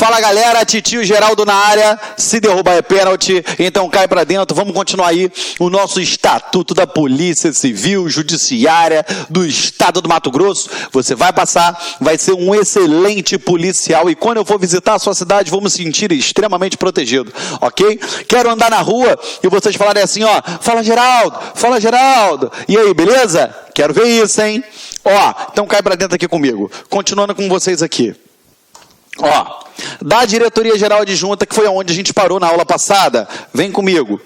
Fala galera, Titio Geraldo na área, se derrubar é pênalti, então cai pra dentro. Vamos continuar aí o nosso Estatuto da Polícia Civil Judiciária do Estado do Mato Grosso. Você vai passar, vai ser um excelente policial e quando eu for visitar a sua cidade, vou me sentir extremamente protegido, ok? Quero andar na rua e vocês falarem assim, ó, fala Geraldo, e aí, beleza? Quero ver isso, hein? Ó, então cai pra dentro aqui comigo, continuando com vocês aqui. Ó, da Diretoria Geral Adjunta, que foi onde a gente parou na aula passada, vem comigo.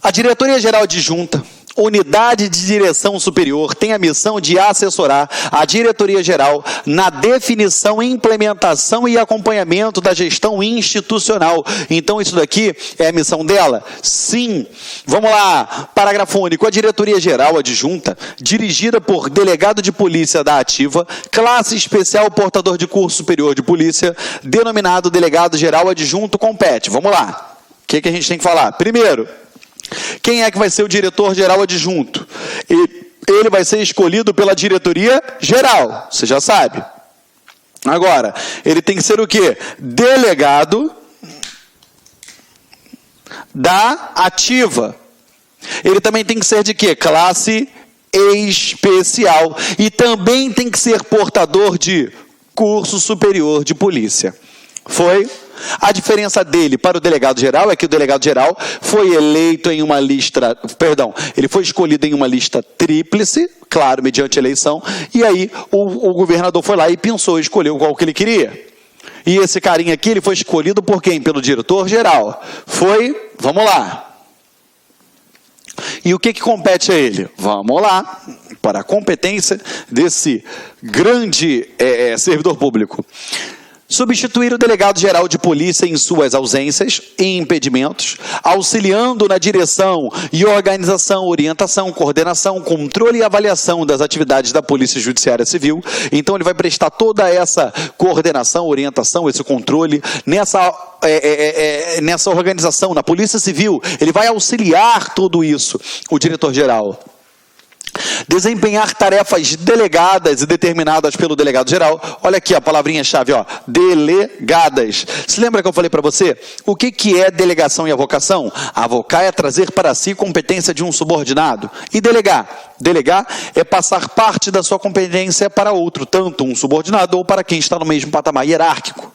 A Diretoria Geral Adjunta, Unidade de Direção Superior, tem a missão de assessorar a Diretoria Geral na definição, implementação e acompanhamento da gestão institucional. Então, isso daqui é a missão dela? Sim. Vamos lá. Parágrafo único. A Diretoria Geral Adjunta, dirigida por delegado de polícia da ativa, classe especial portador de curso superior de polícia, denominado delegado geral adjunto, compete. Vamos lá. O que a gente tem que falar? Primeiro, quem é que vai ser o diretor-geral adjunto? Ele vai ser escolhido pela diretoria geral, você já sabe. Agora, ele tem que ser o quê? Delegado da ativa. Ele também tem que ser de quê? Classe especial. E também tem que ser portador de curso superior de polícia. Foi? A diferença dele para o delegado-geral é que o delegado-geral foi eleito em uma lista, ele foi escolhido em uma lista tríplice, claro, mediante eleição, e aí o governador foi lá e pensou, escolheu qual que ele queria. E esse carinha aqui, ele foi escolhido por quem? Pelo diretor-geral. Foi, vamos lá. E o que compete a ele? Vamos lá, para a competência desse grande servidor público. Substituir o delegado-geral de polícia em suas ausências e impedimentos, auxiliando na direção e organização, orientação, coordenação, controle e avaliação das atividades da Polícia Judiciária Civil. Então, ele vai prestar toda essa coordenação, orientação, esse controle nessa organização, na Polícia Civil. Ele vai auxiliar tudo isso, o diretor-geral. Desempenhar tarefas delegadas e determinadas pelo delegado-geral. Olha aqui a palavrinha-chave, ó, delegadas. Se lembra que eu falei para você? O que é delegação e avocação? Avocar é trazer para si competência de um subordinado. E delegar? Delegar é passar parte da sua competência para outro, tanto um subordinado ou para quem está no mesmo patamar hierárquico.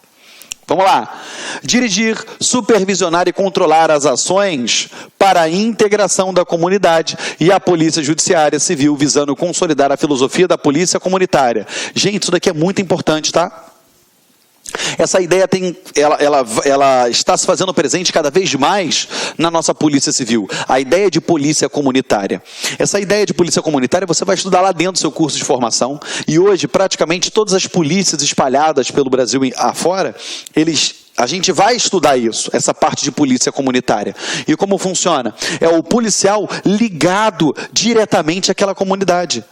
Vamos lá. Dirigir, supervisionar e controlar as ações para a integração da comunidade e a Polícia Judiciária Civil, visando consolidar a filosofia da polícia comunitária. Gente, isso daqui é muito importante, tá? Essa ideia ela está se fazendo presente cada vez mais na nossa Polícia Civil. A ideia de polícia comunitária. Essa ideia de polícia comunitária você vai estudar lá dentro do seu curso de formação. E hoje, praticamente, todas as polícias espalhadas pelo Brasil afora, a gente vai estudar isso, essa parte de polícia comunitária. E como funciona? É o policial ligado diretamente àquela comunidade.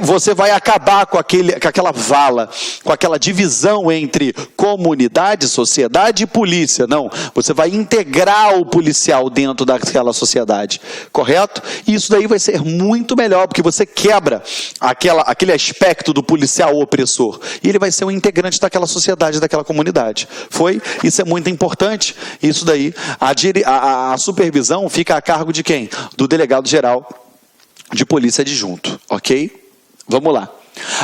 Você vai acabar com aquela vala, com aquela divisão entre comunidade, sociedade e polícia. Não, você vai integrar o policial dentro daquela sociedade, correto? E isso daí vai ser muito melhor, porque você quebra aquele aspecto do policial opressor. E ele vai ser um integrante daquela sociedade, daquela comunidade. Foi? Isso é muito importante. Isso daí, a supervisão fica a cargo de quem? Do delegado-geral de polícia adjunto, ok? Vamos lá.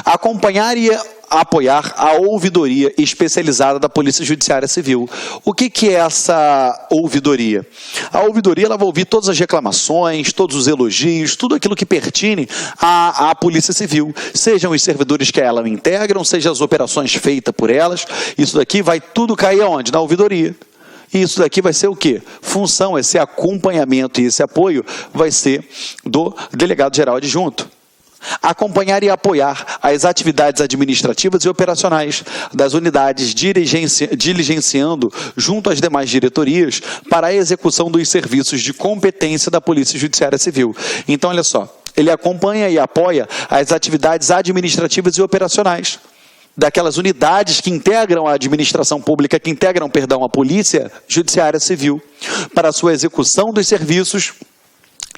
Acompanhar e apoiar a ouvidoria especializada da Polícia Judiciária Civil. O que é essa ouvidoria? A ouvidoria ela vai ouvir todas as reclamações, todos os elogios, tudo aquilo que pertine à Polícia Civil, sejam os servidores que ela integram, sejam as operações feitas por elas. Isso daqui vai tudo cair aonde? Na ouvidoria. E isso daqui vai ser o quê? Função, esse acompanhamento e esse apoio vai ser do delegado-geral adjunto. Acompanhar e apoiar as atividades administrativas e operacionais das unidades, diligenciando junto às demais diretorias para a execução dos serviços de competência da Polícia Judiciária Civil. Então, olha só, ele acompanha e apoia as atividades administrativas e operacionais daquelas unidades que integram a administração pública, que integram, a Polícia Judiciária Civil, para a sua execução dos serviços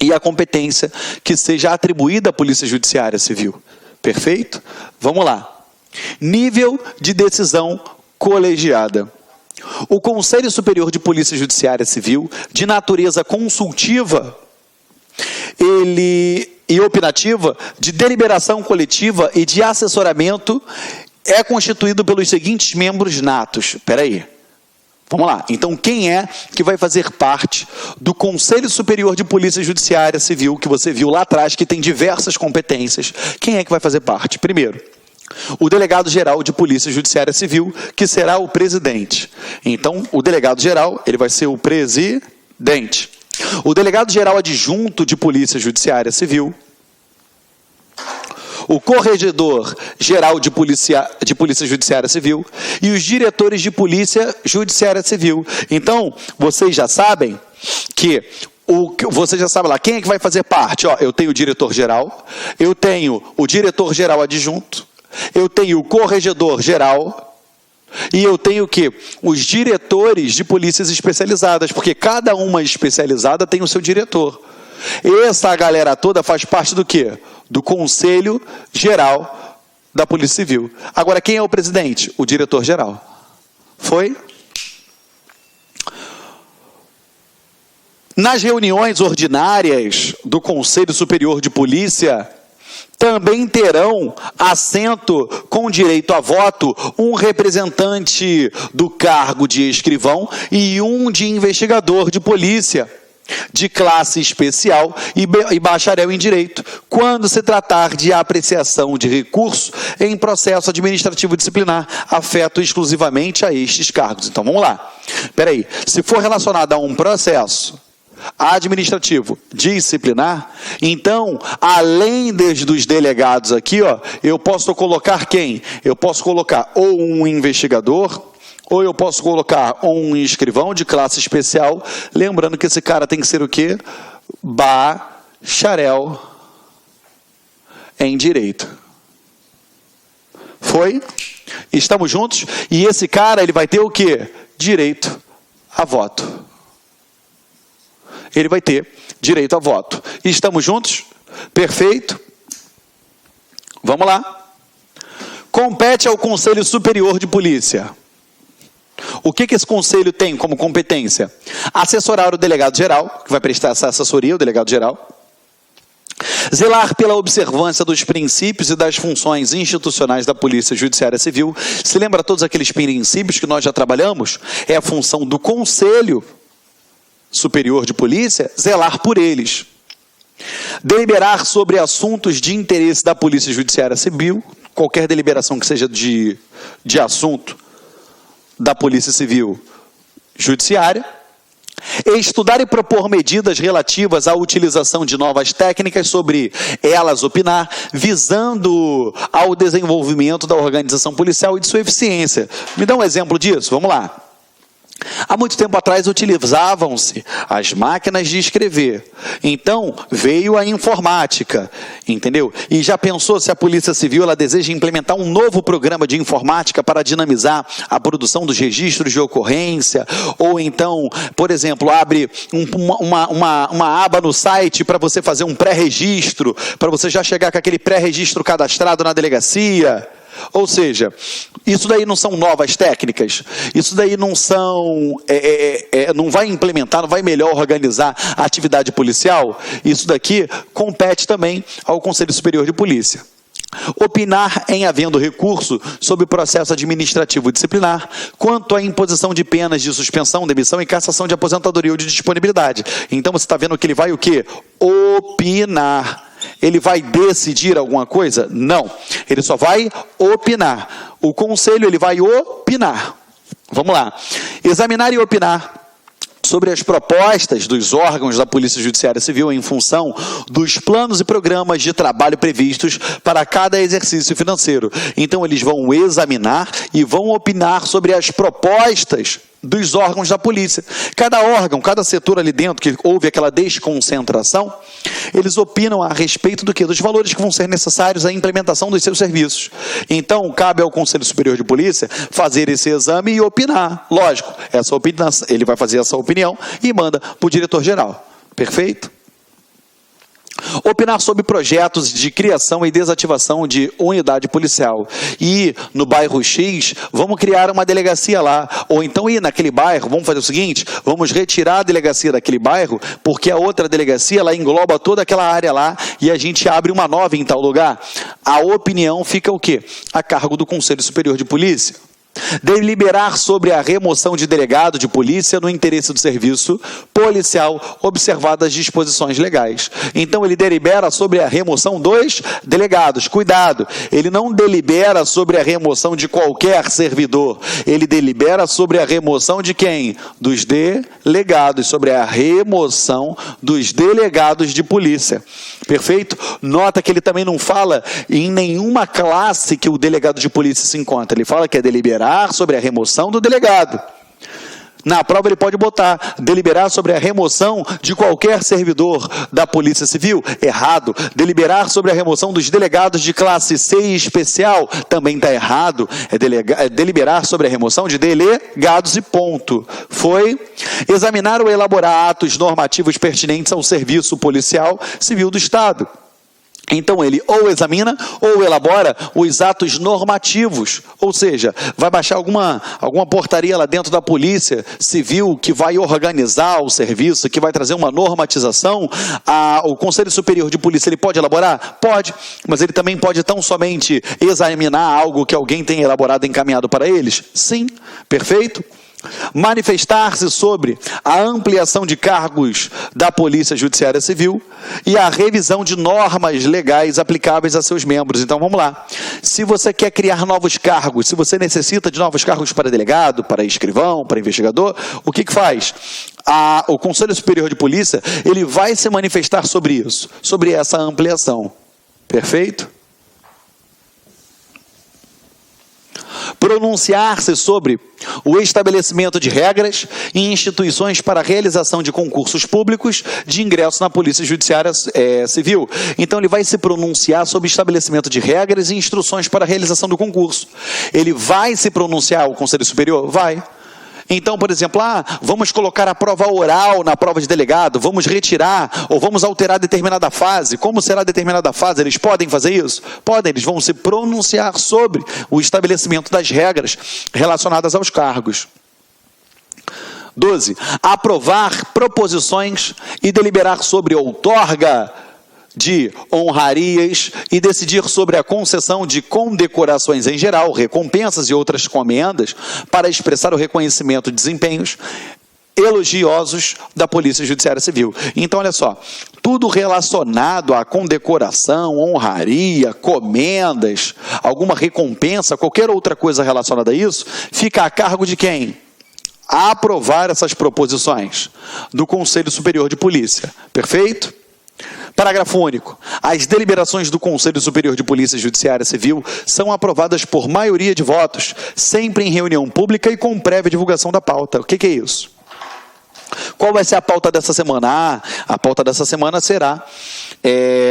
e a competência que seja atribuída à Polícia Judiciária Civil. Perfeito? Vamos lá. Nível de decisão colegiada. O Conselho Superior de Polícia Judiciária Civil, de natureza consultiva, e opinativa, de deliberação coletiva e de assessoramento, é constituído pelos seguintes membros natos. Espera aí. Vamos lá. Então, quem é que vai fazer parte do Conselho Superior de Polícia Judiciária Civil, que você viu lá atrás, que tem diversas competências? Quem é que vai fazer parte? Primeiro, o delegado-geral de Polícia Judiciária Civil, que será o presidente. Então, o delegado-geral, ele vai ser o presidente. O delegado-geral adjunto de Polícia Judiciária Civil, o corregedor-geral de Polícia Judiciária Civil e os diretores de Polícia Judiciária Civil. Então, vocês já sabem que você já sabe lá, quem é que vai fazer parte? Ó, eu tenho o diretor-geral, eu tenho o diretor-geral adjunto, eu tenho o corregedor-geral e eu tenho o quê? Os diretores de polícias especializadas, porque cada uma especializada tem o seu diretor. Essa galera toda faz parte do quê? Do Conselho Geral da Polícia Civil. Agora, quem é o presidente? O diretor-geral. Foi? Nas reuniões ordinárias do Conselho Superior de Polícia, também terão assento com direito a voto um representante do cargo de escrivão e um de investigador de polícia, de classe especial e bacharel em direito, quando se tratar de apreciação de recurso em processo administrativo disciplinar, afeto exclusivamente a estes cargos. Então, vamos lá. Espera aí. Se for relacionado a um processo administrativo disciplinar, então, além dos delegados aqui, ó, eu posso colocar quem? Eu posso colocar ou um investigador, ou eu posso colocar um escrivão de classe especial, lembrando que esse cara tem que ser o quê? Bacharel em direito. Foi? Estamos juntos? E esse cara, ele vai ter o quê? Direito a voto. Ele vai ter direito a voto. Estamos juntos? Perfeito? Vamos lá. Compete ao Conselho Superior de Polícia. O que esse conselho tem como competência? Assessorar o delegado-geral, que vai prestar essa assessoria, o delegado-geral. Zelar pela observância dos princípios e das funções institucionais da Polícia Judiciária Civil. Se lembra todos aqueles princípios que nós já trabalhamos? É a função do Conselho Superior de Polícia, zelar por eles. Deliberar sobre assuntos de interesse da Polícia Judiciária Civil, qualquer deliberação que seja de assunto da Polícia Civil Judiciária. Estudar e propor medidas relativas à utilização de novas técnicas, sobre elas opinar, visando ao desenvolvimento da organização policial e de sua eficiência. Me dá um exemplo disso? Vamos lá. Há muito tempo atrás utilizavam-se as máquinas de escrever. Então, veio a informática, entendeu? E já pensou se a Polícia Civil ela deseja implementar um novo programa de informática para dinamizar a produção dos registros de ocorrência? Ou então, por exemplo, abre uma aba no site para você fazer um pré-registro, para você já chegar com aquele pré-registro cadastrado na delegacia? Ou seja, isso daí não são novas técnicas, isso daí não são, não vai implementar, não vai melhor organizar a atividade policial. Isso daqui compete também ao Conselho Superior de Polícia. Opinar em havendo recurso sobre o processo administrativo disciplinar quanto à imposição de penas de suspensão, demissão e cassação de aposentadoria ou de disponibilidade. Então você está vendo que ele vai o quê? Opinar. Ele vai decidir alguma coisa? Não. Ele só vai opinar. O conselho, ele vai opinar. Vamos lá. Examinar e opinar sobre as propostas dos órgãos da Polícia Judiciária Civil em função dos planos e programas de trabalho previstos para cada exercício financeiro. Então, eles vão examinar e vão opinar sobre as propostas dos órgãos da polícia. Cada órgão, cada setor ali dentro, que houve aquela desconcentração, eles opinam a respeito do quê? Dos valores que vão ser necessários à implementação dos seus serviços. Então, cabe ao Conselho Superior de Polícia fazer esse exame e opinar. Lógico, essa opinião, ele vai fazer essa opinião e manda para o diretor-geral. Perfeito? Opinar sobre projetos de criação e desativação de unidade policial. E no bairro X, vamos criar uma delegacia lá. Ou então ir naquele bairro, vamos fazer o seguinte, vamos retirar a delegacia daquele bairro, porque a outra delegacia, ela engloba toda aquela área lá, e a gente abre uma nova em tal lugar. A opinião fica o quê? A cargo do Conselho Superior de Polícia. Deliberar sobre a remoção de delegado de polícia no interesse do serviço policial, observadas as disposições legais. Então, ele delibera sobre a remoção dos delegados. Cuidado, ele não delibera sobre a remoção de qualquer servidor. Ele delibera sobre a remoção de quem? Dos delegados, sobre a remoção dos delegados de polícia. Perfeito? Nota que ele também não fala em nenhuma classe que o delegado de polícia se encontra. Ele fala que é deliberar sobre a remoção do delegado. Na prova ele pode botar, deliberar sobre a remoção de qualquer servidor da Polícia Civil. Errado. Deliberar sobre a remoção dos delegados de classe C e especial. Também está errado. É deliberar sobre a remoção de delegados e ponto. Foi. Examinar ou elaborar atos normativos pertinentes ao serviço policial civil do Estado. Então ele ou examina ou elabora os atos normativos, ou seja, vai baixar alguma portaria lá dentro da Polícia Civil que vai organizar o serviço, que vai trazer uma normatização. O Conselho Superior de Polícia, ele pode elaborar? Pode, mas ele também pode tão somente examinar algo que alguém tenha elaborado e encaminhado para eles? Sim, perfeito. Manifestar-se sobre a ampliação de cargos da Polícia Judiciária Civil e a revisão de normas legais aplicáveis a seus membros. Então vamos lá. Se você quer criar novos cargos, se você necessita de novos cargos para delegado, para escrivão, para investigador, o que faz? O Conselho Superior de Polícia, ele vai se manifestar sobre isso, sobre essa ampliação. Perfeito? Pronunciar-se sobre o estabelecimento de regras e instituições para a realização de concursos públicos de ingresso na Polícia Judiciária Civil. Então, ele vai se pronunciar sobre estabelecimento de regras e instruções para a realização do concurso. Ele vai se pronunciar, o Conselho Superior? Vai. Então, por exemplo, vamos colocar a prova oral na prova de delegado, vamos retirar ou vamos alterar determinada fase. Como será determinada fase? Eles podem fazer isso? Podem, eles vão se pronunciar sobre o estabelecimento das regras relacionadas aos cargos. 12. Aprovar proposições e deliberar sobre outorga de honrarias e decidir sobre a concessão de condecorações em geral, recompensas e outras comendas para expressar o reconhecimento de desempenhos elogiosos da Polícia Judiciária Civil. Então, olha só, tudo relacionado à condecoração, honraria, comendas, alguma recompensa, qualquer outra coisa relacionada a isso, fica a cargo de quem? Aprovar essas proposições do Conselho Superior de Polícia. Perfeito? Parágrafo único. As deliberações do Conselho Superior de Polícia Judiciária Civil são aprovadas por maioria de votos, sempre em reunião pública e com prévia divulgação da pauta. O que é isso? Qual vai ser a pauta dessa semana? A pauta dessa semana será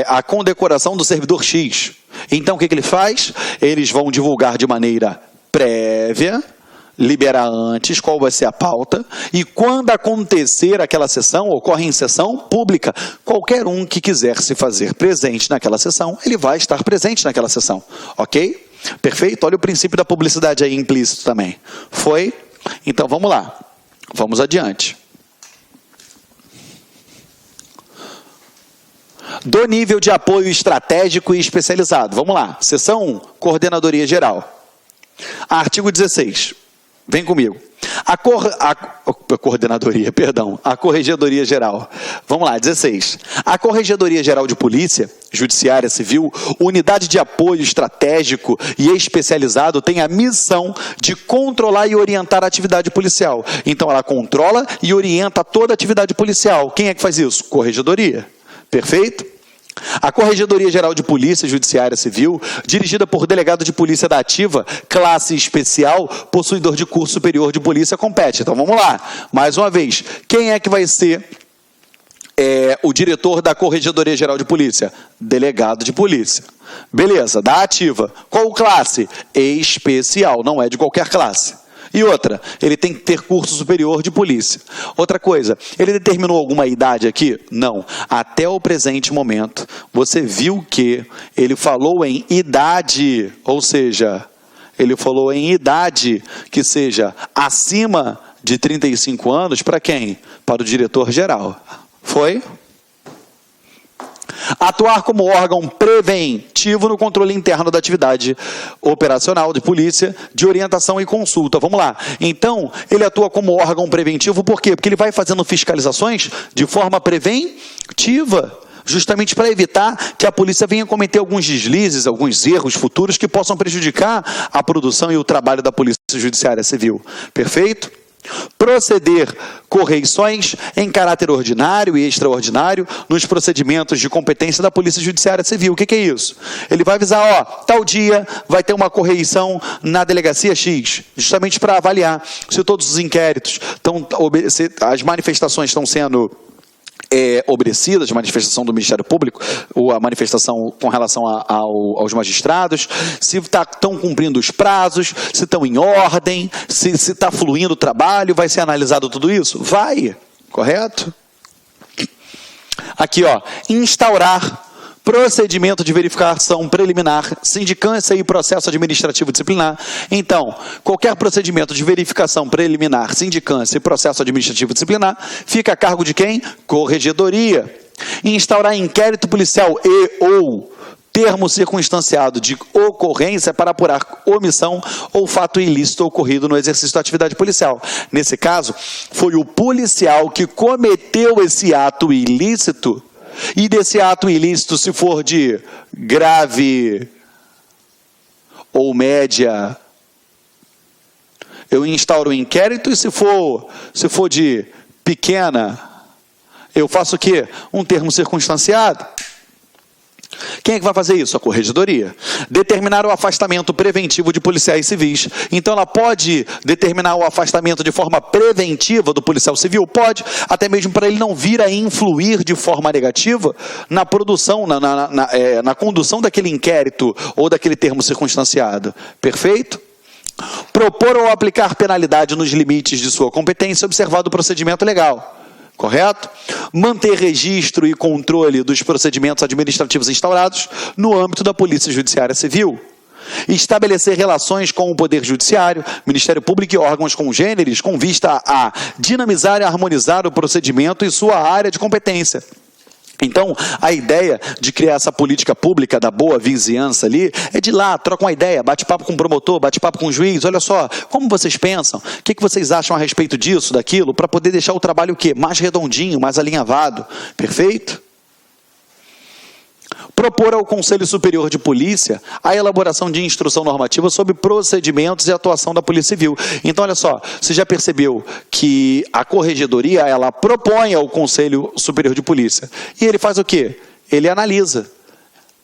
a condecoração do servidor X. Então, o que ele faz? Eles vão divulgar de maneira prévia, liberar antes qual vai ser a pauta, e quando acontecer aquela sessão, ocorre em sessão pública, qualquer um que quiser se fazer presente naquela sessão, ele vai estar presente naquela sessão, ok? Perfeito? Olha o princípio da publicidade aí implícito também. Foi? Então vamos lá, vamos adiante. Do nível de apoio estratégico e especializado, vamos lá, seção 1, Coordenadoria Geral. Artigo 16. Vem comigo. A Corregedoria Geral. Vamos lá, 16. A Corregedoria Geral de Polícia Judiciária Civil, unidade de apoio estratégico e especializado, tem a missão de controlar e orientar a atividade policial. Então, ela controla e orienta toda a atividade policial. Quem é que faz isso? Corregedoria. Perfeito? A Corregedoria Geral de Polícia Judiciária Civil, dirigida por delegado de polícia da ativa, classe especial, possuidor de curso superior de polícia, compete. Então vamos lá, mais uma vez, quem é que vai ser o diretor da Corregedoria Geral de Polícia? Delegado de polícia. Beleza, da ativa. Qual classe? Especial, não é de qualquer classe. E outra, ele tem que ter curso superior de polícia. Outra coisa, ele determinou alguma idade aqui? Não. Até o presente momento, você viu que ele falou em idade, ou seja, ele falou em idade que seja acima de 35 anos para quem? Para o diretor-geral. Foi? Atuar como órgão preventivo no controle interno da atividade operacional de polícia, de orientação e consulta. Vamos lá. Então, ele atua como órgão preventivo por quê? Porque ele vai fazendo fiscalizações de forma preventiva, justamente para evitar que a polícia venha cometer alguns deslizes, alguns erros futuros que possam prejudicar a produção e o trabalho da Polícia Judiciária Civil. Perfeito? Proceder correições em caráter ordinário e extraordinário nos procedimentos de competência da Polícia Judiciária Civil. O que é isso? Ele vai avisar, ó, tal dia vai ter uma correição na delegacia X, justamente para avaliar se todos os inquéritos estão, as manifestações estão sendo obedecidas, a manifestação do Ministério Público, ou a manifestação com relação aos magistrados, se estão cumprindo os prazos, se estão em ordem, se está fluindo o trabalho, vai ser analisado tudo isso? Vai, correto? Aqui, ó, instaurar procedimento de verificação preliminar, sindicância e processo administrativo disciplinar. Então, qualquer procedimento de verificação preliminar, sindicância e processo administrativo disciplinar fica a cargo de quem? Corregedoria. Instaurar inquérito policial ou termo circunstanciado de ocorrência para apurar omissão ou fato ilícito ocorrido no exercício da atividade policial. Nesse caso, foi o policial que cometeu esse ato ilícito. E desse ato ilícito, se for de grave ou média, eu instauro o inquérito, e se for de pequena, eu faço o quê? Um termo circunstanciado. Quem é que vai fazer isso? A Corregedoria. Determinar o afastamento preventivo de policiais civis. Então, ela pode determinar o afastamento de forma preventiva do policial civil? Pode, até mesmo para ele não vir a influir de forma negativa na produção, na condução daquele inquérito ou daquele termo circunstanciado. Perfeito? Propor ou aplicar penalidade nos limites de sua competência, observado o procedimento legal. Correto? Manter registro e controle dos procedimentos administrativos instaurados no âmbito da Polícia Judiciária Civil. Estabelecer relações com o Poder Judiciário, Ministério Público e órgãos congêneres com vista a dinamizar e harmonizar o procedimento e sua área de competência. Então, a ideia de criar essa política pública da boa vizinhança ali é de ir lá, troca uma ideia, bate papo com o promotor, bate papo com o juiz, olha só, como vocês pensam, o que vocês acham a respeito disso, daquilo, para poder deixar o trabalho o quê? Mais redondinho, mais alinhavado, perfeito? Propor ao Conselho Superior de Polícia a elaboração de instrução normativa sobre procedimentos e atuação da Polícia Civil. Então, olha só, você já percebeu que a Corregedoria, ela propõe ao Conselho Superior de Polícia. E ele faz o quê? Ele analisa.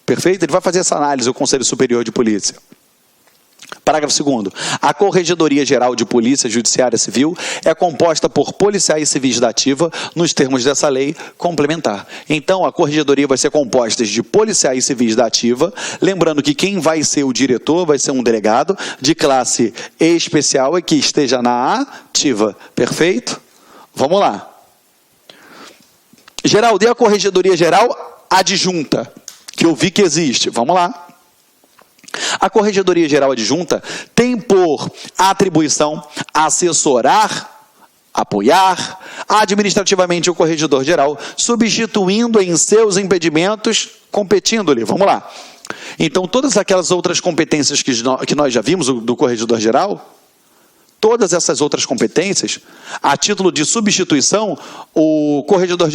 Perfeito? Ele vai fazer essa análise, o Conselho Superior de Polícia. Parágrafo 2º. A Corregedoria Geral de Polícia Judiciária Civil é composta por policiais civis da ativa, nos termos dessa lei complementar. Então, a Corregedoria vai ser composta de policiais civis da ativa, lembrando que quem vai ser o diretor vai ser um delegado de classe especial e que esteja na ativa. Perfeito? Vamos lá. Geraldo, e a Corregedoria Geral Adjunta, que eu vi que existe. Vamos lá. A Corregedoria Geral Adjunta tem por atribuição assessorar, apoiar administrativamente o Corregedor Geral, substituindo em seus impedimentos, competindo-lhe. Vamos lá. Então, todas aquelas outras competências que nós já vimos do Corregedor Geral, todas essas outras competências, a título de substituição, o Corregedor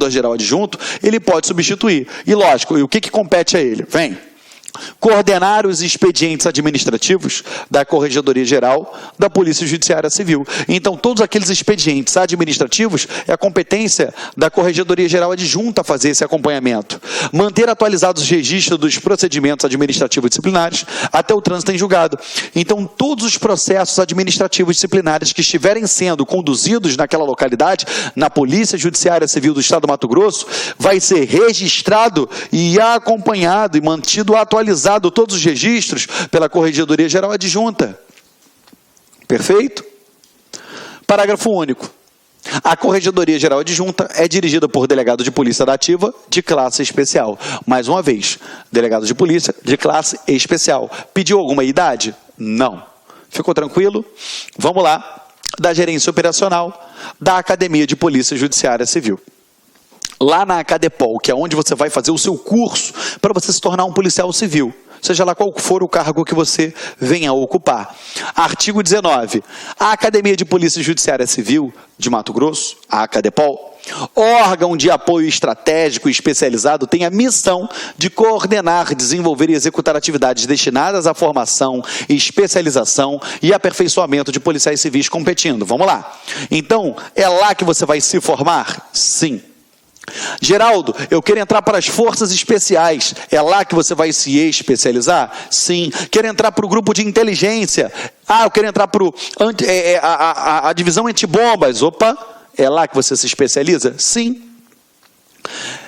Geral Adjunto, ele pode substituir. E lógico, e o que compete a ele? Vem. Coordenar os expedientes administrativos da Corregedoria Geral da Polícia Judiciária Civil. Então, todos aqueles expedientes administrativos é a competência da Corregedoria Geral Adjunta fazer esse acompanhamento. Manter atualizados os registros dos procedimentos administrativos disciplinares até o trânsito em julgado. Então, todos os processos administrativos disciplinares que estiverem sendo conduzidos naquela localidade, na Polícia Judiciária Civil do Estado do Mato Grosso, vai ser registrado e acompanhado e mantido atualizado atualizado todos os registros pela Corregedoria Geral Adjunta. Perfeito? Parágrafo único. A Corregedoria Geral Adjunta é dirigida por delegado de polícia da ativa de classe especial. Mais uma vez, delegado de polícia de classe especial. Pediu alguma idade? Não. Ficou tranquilo? Vamos lá. Da gerência operacional da Academia de Polícia Judiciária Civil. Lá na Acadepol, que é onde você vai fazer o seu curso para você se tornar um policial civil. Seja lá qual for o cargo que você venha a ocupar. Artigo 19. A Academia de Polícia Judiciária Civil de Mato Grosso, a Acadepol, órgão de apoio estratégico e especializado, tem a missão de coordenar, desenvolver e executar atividades destinadas à formação, especialização e aperfeiçoamento de policiais civis competindo. Vamos lá. Então, é lá que você vai se formar? Sim. Geraldo, eu quero entrar para as forças especiais. É lá que você vai se especializar? Sim. Quero entrar para o grupo de inteligência. Eu quero entrar para a divisão antibombas. Opa, é lá que você se especializa? Sim.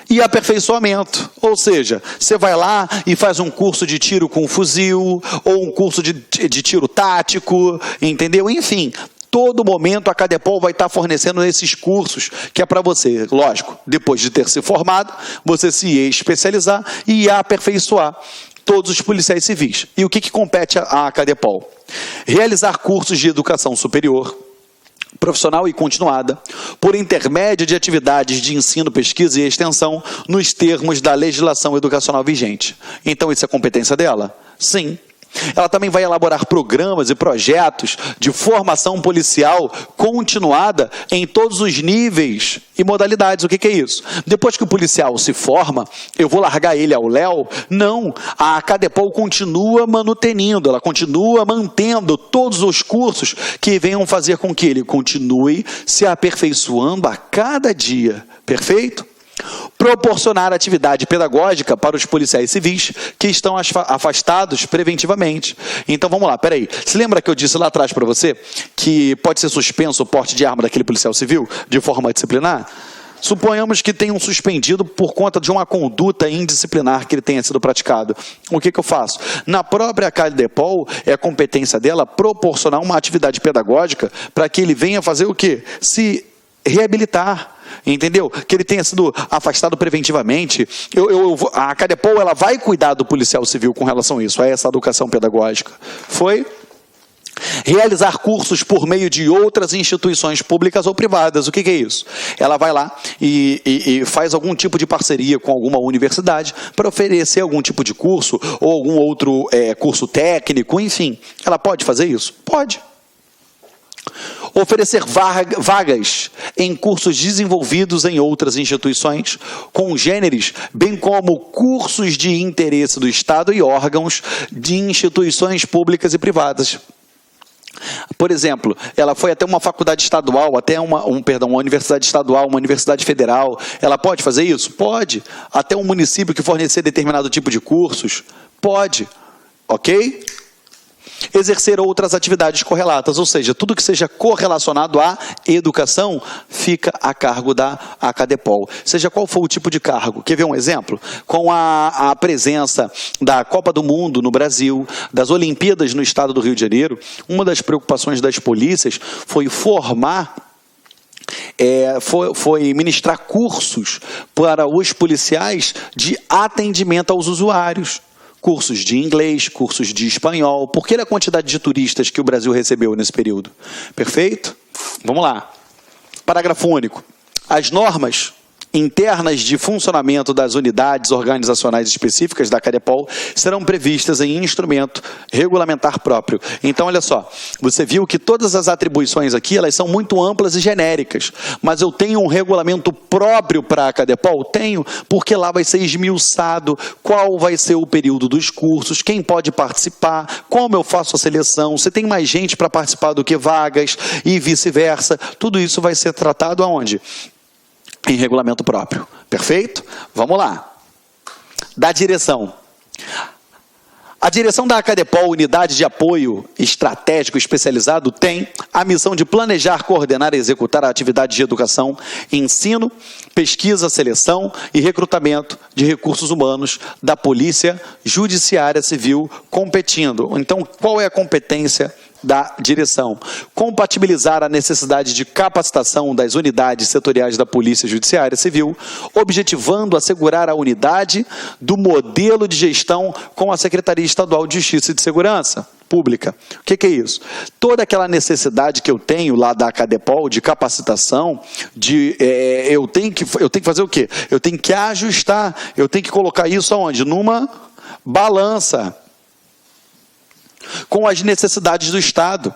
E aperfeiçoamento, ou seja, você vai lá e faz um curso de tiro com fuzil, ou um curso de tiro tático, entendeu? Enfim, todo momento a Acadepol vai estar fornecendo esses cursos, que é para você, lógico, depois de ter se formado, você se especializar e aperfeiçoar todos os policiais civis. E o que compete à Acadepol? Realizar cursos de educação superior, profissional e continuada, por intermédio de atividades de ensino, pesquisa e extensão, nos termos da legislação educacional vigente. Então, isso é competência dela? Sim. Ela também vai elaborar programas e projetos de formação policial continuada em todos os níveis e modalidades. O que é isso? Depois que o policial se forma, eu vou largar ele ao léu? Não. A Acadepol continua manutenindo, ela continua mantendo todos os cursos que venham fazer com que ele continue se aperfeiçoando a cada dia. Perfeito? Proporcionar atividade pedagógica para os policiais civis que estão afastados preventivamente. Então vamos lá, peraí. Se lembra que eu disse lá atrás para você que pode ser suspenso o porte de arma daquele policial civil de forma disciplinar? Suponhamos que tenham suspendido por conta de uma conduta indisciplinar que ele tenha sido praticado. O que eu faço? Na própria Acadepol, é a competência dela proporcionar uma atividade pedagógica para que ele venha fazer o quê? Se reabilitar. Entendeu? Que ele tenha sido afastado preventivamente. A Acadepol, ela vai cuidar do policial civil com relação a isso, a essa educação pedagógica. Foi? Realizar cursos por meio de outras instituições públicas ou privadas. O que é isso? Ela vai lá e faz algum tipo de parceria com alguma universidade para oferecer algum tipo de curso ou algum outro curso técnico, enfim. Ela pode fazer isso? Pode. Oferecer vagas em cursos desenvolvidos em outras instituições congêneres, bem como cursos de interesse do Estado e órgãos de instituições públicas e privadas. Por exemplo, ela foi até uma faculdade estadual, até uma universidade estadual, uma universidade federal. Ela pode fazer isso? Pode. Até um município que fornecer determinado tipo de cursos? Pode. Ok? Exercer outras atividades correlatas, ou seja, tudo que seja correlacionado à educação fica a cargo da Acadepol, seja qual for o tipo de cargo. Quer ver um exemplo? Com a presença da Copa do Mundo no Brasil, das Olimpíadas no estado do Rio de Janeiro, uma das preocupações das polícias foi foi ministrar cursos para os policiais de atendimento aos usuários. Cursos de inglês, cursos de espanhol. Por que a quantidade de turistas que o Brasil recebeu nesse período? Perfeito? Vamos lá. Parágrafo único. As normas internas de funcionamento das unidades organizacionais específicas da Acadepol serão previstas em instrumento regulamentar próprio. Então, olha só, você viu que todas as atribuições aqui, elas são muito amplas e genéricas, mas eu tenho um regulamento próprio para a Acadepol? Tenho, porque lá vai ser esmiuçado qual vai ser o período dos cursos, quem pode participar, como eu faço a seleção, se tem mais gente para participar do que vagas e vice-versa. Tudo isso vai ser tratado aonde? Em regulamento próprio. Perfeito? Vamos lá. Da direção. A direção da Acadepol, Unidade de Apoio Estratégico Especializado, tem a missão de planejar, coordenar e executar a atividade de educação, ensino, pesquisa, seleção e recrutamento de recursos humanos da Polícia Judiciária Civil competindo. Então, qual é a competência da direção? Compatibilizar a necessidade de capacitação das unidades setoriais da Polícia Judiciária Civil, objetivando assegurar a unidade do modelo de gestão com a Secretaria Estadual de Justiça e de Segurança Pública. O que é isso? Toda aquela necessidade que eu tenho lá da Acadepol, de capacitação, eu tenho que fazer o quê? Eu tenho que ajustar, eu tenho que colocar isso aonde? Numa balança, com as necessidades do Estado,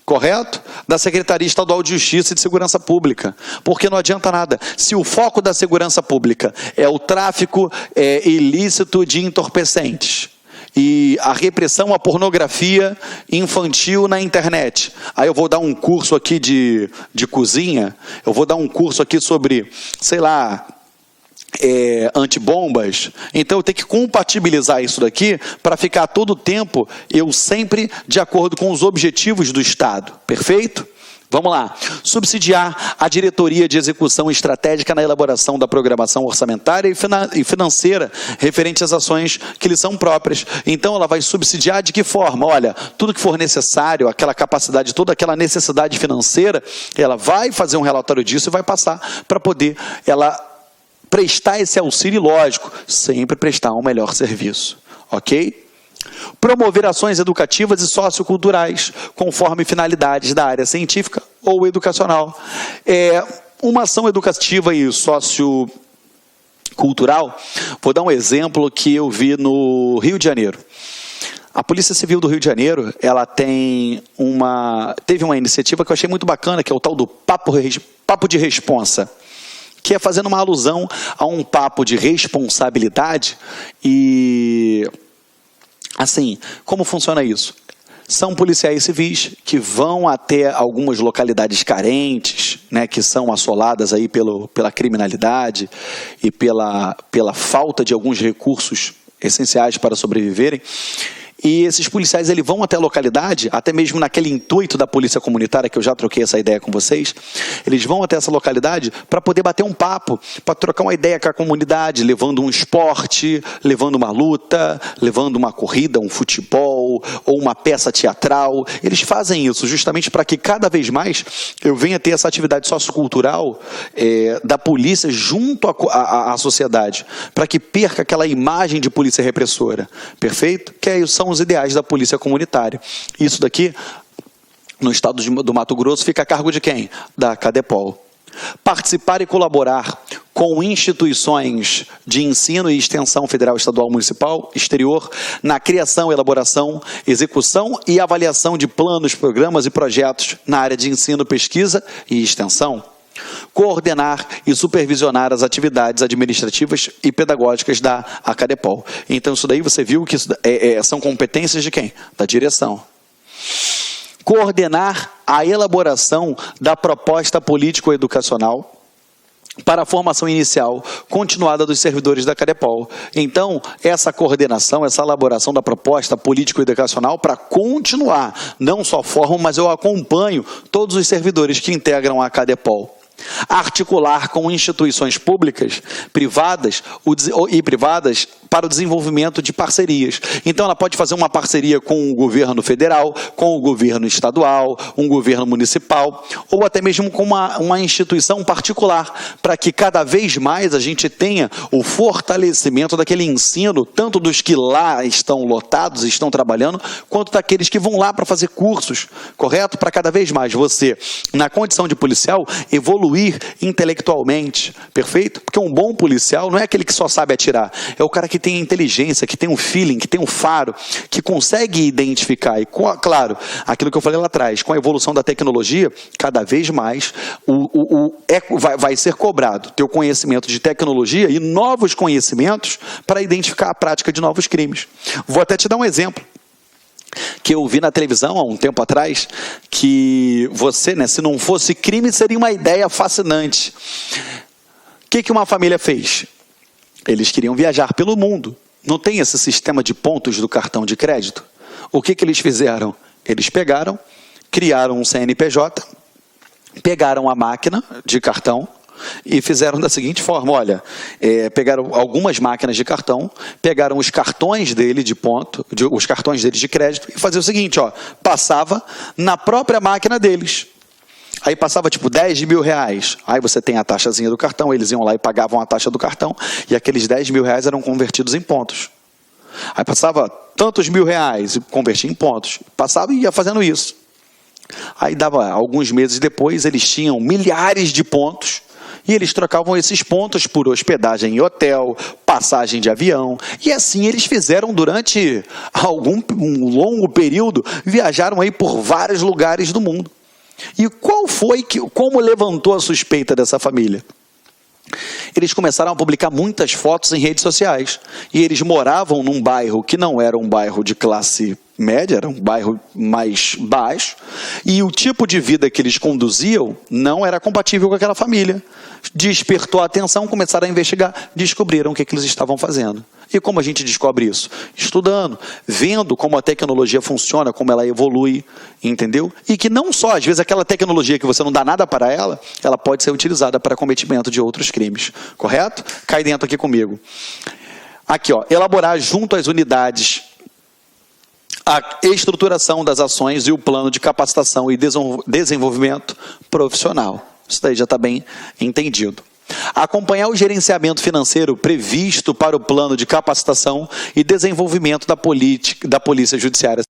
correto? Da Secretaria Estadual de Justiça e de Segurança Pública. Porque não adianta nada. Se o foco da segurança pública é o tráfico ilícito de entorpecentes e a repressão à pornografia infantil na internet, aí eu vou dar um curso aqui de cozinha, eu vou dar um curso aqui sobre, sei lá, antibombas, então eu tenho que compatibilizar isso daqui para ficar a todo tempo, eu sempre de acordo com os objetivos do Estado, perfeito? Vamos lá, subsidiar a diretoria de execução estratégica na elaboração da programação orçamentária e financeira referente às ações que lhe são próprias. Então ela vai subsidiar de que forma? Olha, tudo que for necessário, aquela capacidade, toda aquela necessidade financeira, ela vai fazer um relatório disso e vai passar para poder ela prestar esse auxílio, lógico, sempre prestar um melhor serviço, ok? Promover ações educativas e socioculturais, conforme finalidades da área científica ou educacional. Uma ação educativa e sociocultural, vou dar um exemplo que eu vi no Rio de Janeiro. A Polícia Civil do Rio de Janeiro, ela teve uma iniciativa que eu achei muito bacana, que é o tal do Papo de Responsa, que é fazendo uma alusão a um papo de responsabilidade e, assim, como funciona isso? São policiais civis que vão até algumas localidades carentes, né, que são assoladas aí pela criminalidade e pela falta de alguns recursos essenciais para sobreviverem. E esses policiais vão até a localidade, até mesmo naquele intuito da polícia comunitária, que eu já troquei essa ideia com vocês, eles vão até essa localidade para poder bater um papo, para trocar uma ideia com a comunidade, levando um esporte, levando uma luta, levando uma corrida, um futebol, ou uma peça teatral. Eles fazem isso justamente para que cada vez mais eu venha ter essa atividade sociocultural da polícia junto à sociedade, para que perca aquela imagem de polícia repressora, perfeito? Que são os ideais da polícia comunitária. Isso daqui, no estado do Mato Grosso, fica a cargo de quem? Da Acadepol. Participar e colaborar com instituições de ensino e extensão federal, estadual, municipal, exterior, na criação, elaboração, execução e avaliação de planos, programas e projetos na área de ensino, pesquisa e extensão. Coordenar e supervisionar as atividades administrativas e pedagógicas da Acadepol. Então, isso daí você viu que são competências de quem? Da direção. Coordenar a elaboração da proposta político-educacional para a formação inicial continuada dos servidores da Acadepol. Então, essa coordenação, essa elaboração da proposta político-educacional para continuar, não só formo, mas eu acompanho todos os servidores que integram a Acadepol. Articular com instituições públicas, privadas e privadas para o desenvolvimento de parcerias. Então, ela pode fazer uma parceria com o governo federal, com o governo estadual, um governo municipal, ou até mesmo com uma instituição particular, para que cada vez mais a gente tenha o fortalecimento daquele ensino, tanto dos que lá estão lotados, estão trabalhando, quanto daqueles que vão lá para fazer cursos, correto? Para cada vez mais você, na condição de policial, evoluir intelectualmente, perfeito? Porque um bom policial não é aquele que só sabe atirar, é o cara que tem inteligência, que tem um feeling, que tem um faro, que consegue identificar. E, claro, aquilo que eu falei lá atrás, com a evolução da tecnologia, cada vez mais vai ser cobrado teu conhecimento de tecnologia e novos conhecimentos para identificar a prática de novos crimes. Vou até te dar um exemplo que eu vi na televisão há um tempo atrás, que você, né, se não fosse crime, seria uma ideia fascinante. O que uma família fez? Eles queriam viajar pelo mundo, não tem esse sistema de pontos do cartão de crédito? O que eles fizeram? Eles pegaram, criaram um CNPJ, pegaram a máquina de cartão e fizeram da seguinte forma, olha, pegaram algumas máquinas de cartão, pegaram os cartões dele de ponto, os cartões deles de crédito e fazia o seguinte, ó, passava na própria máquina deles. Aí passava tipo 10 mil reais, aí você tem a taxazinha do cartão, eles iam lá e pagavam a taxa do cartão e aqueles 10 mil reais eram convertidos em pontos. Aí passava tantos mil reais e convertia em pontos, passava e ia fazendo isso. Aí dava alguns meses depois, eles tinham milhares de pontos e eles trocavam esses pontos por hospedagem em hotel, passagem de avião. E assim eles fizeram durante um longo período, viajaram aí por vários lugares do mundo. E como levantou a suspeita dessa família? Eles começaram a publicar muitas fotos em redes sociais. E eles moravam num bairro que não era um bairro de classe média, era um bairro mais baixo. E o tipo de vida que eles conduziam não era compatível com aquela família. Despertou a atenção, começaram a investigar, descobriram o que eles estavam fazendo. E como a gente descobre isso? Estudando, vendo como a tecnologia funciona, como ela evolui, entendeu? E que não só, às vezes, aquela tecnologia que você não dá nada para ela, ela pode ser utilizada para cometimento de outros crimes. Correto? Cai dentro aqui comigo. Aqui, ó, elaborar junto às unidades a estruturação das ações e o plano de capacitação e desenvolvimento profissional. Isso daí já está bem entendido. Acompanhar o gerenciamento financeiro previsto para o plano de capacitação e desenvolvimento da Polícia Judiciária